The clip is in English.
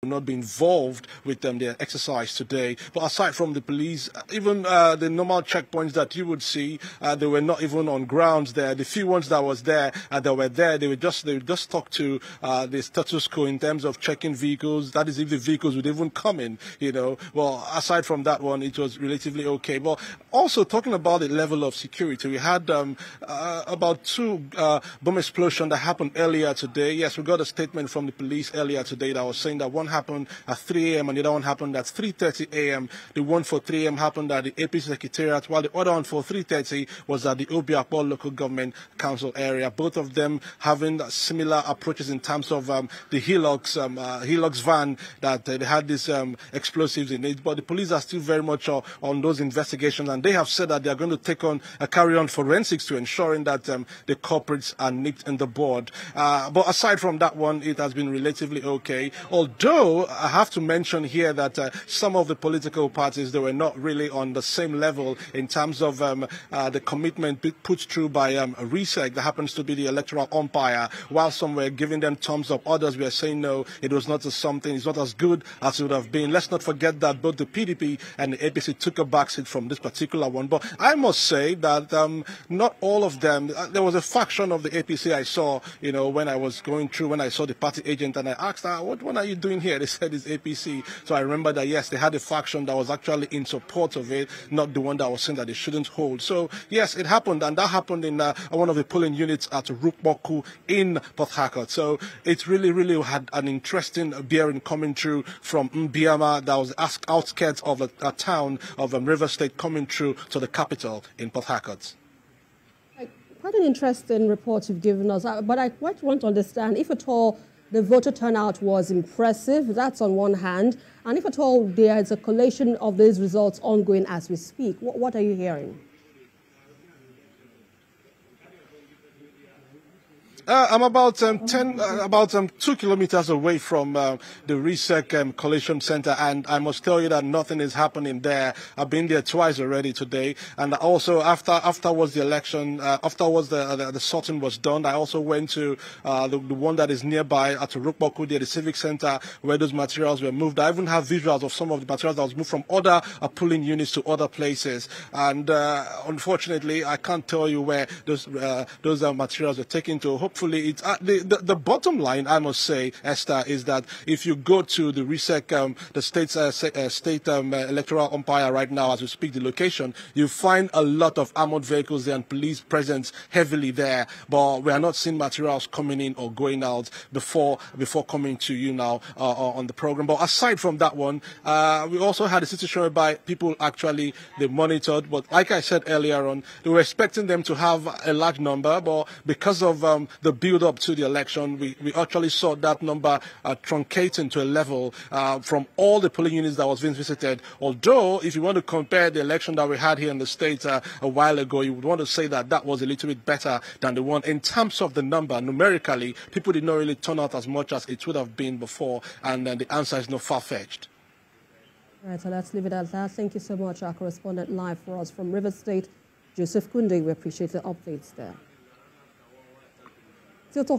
will not be involved with their exercise today. But aside from the police, even the normal checkpoints that you would see, they were not even on grounds there. The few ones that was there, they would just talk to the status quo in terms of checking vehicles. That is, if the vehicles would even come in, Well, aside from that one, it was relatively okay. But also talking about the level of security, we had about two bomb explosions that happened earlier today. Yes, we got a statement from the police earlier today that was saying that one happened at 3 a.m. and the other one happened at 3:30 a.m. The one for 3 a.m. happened at the APC Secretariat, while the other one for 3:30 was at the Obiakpo Local Government Council area. Both of them having similar approaches in terms of the Hilux van that they had these explosives in it. But the police are still very much on those investigations, and they have said that they are going to carry on forensics to ensuring that the culprits are nipped in the bud. But aside from that one, it has been relatively okay. Although I have to mention here that some of the political parties, they were not really on the same level in terms of the commitment put through by RESEC, that happens to be the electoral umpire. While some were giving them thumbs up, others were saying no, it was not it's not as good as it would have been. Let's not forget that both the PDP and the APC took a backseat from this particular one. But I must say that not all of them. There was a faction of the APC I saw, when I was going through, when I saw the party agent, and I asked, what are you doing here? They said it's APC. So I remember that, yes, they had a faction that was actually in support of it, not the one that was saying that they shouldn't hold. So, yes, it happened, and that happened in one of the polling units at Rukboku in Port Harcourt. So it really, really had an interesting bearing coming through from Mbiama, that was outskirts of a town of River State, coming through to the capital in Port Harcourt. Quite an interesting report you've given us, but I quite want to understand, if at all the voter turnout was impressive, that's on one hand, and if at all there is a collation of these results ongoing as we speak, what are you hearing? I'm about 2 kilometers away from the RESEC Collation Center, and I must tell you that nothing is happening there. I've been there twice already today, and also afterwards the election, afterwards the sorting was done, I also went to the one that is nearby at Rukboku, the Civic Center, where those materials were moved. I even have visuals of some of the materials that was moved from other polling units to other places, and unfortunately I can't tell you where those materials were taken to. Hopefully, it's the bottom line, I must say, Esther, is that if you go to the RESEC, the state electoral umpire right now, as we speak, the location, you find a lot of armored vehicles there and police presence heavily there. But we are not seeing materials coming in or going out before coming to you now on the program. But aside from that one, we also had a situation whereby people actually, they monitored. But like I said earlier on, they were expecting them to have a large number, but because of the build-up to the election, we actually saw that number truncating to a level from all the polling units that was being visited. Although, if you want to compare the election that we had here in the States a while ago, you would want to say that that was a little bit better than the one. In terms of the number, numerically, people did not really turn out as much as it would have been before, and the answer is not far-fetched. All right, so let's leave it at that. Thank you so much, our correspondent live for us from River State, Joseph Kunde. We appreciate the updates there. Still talking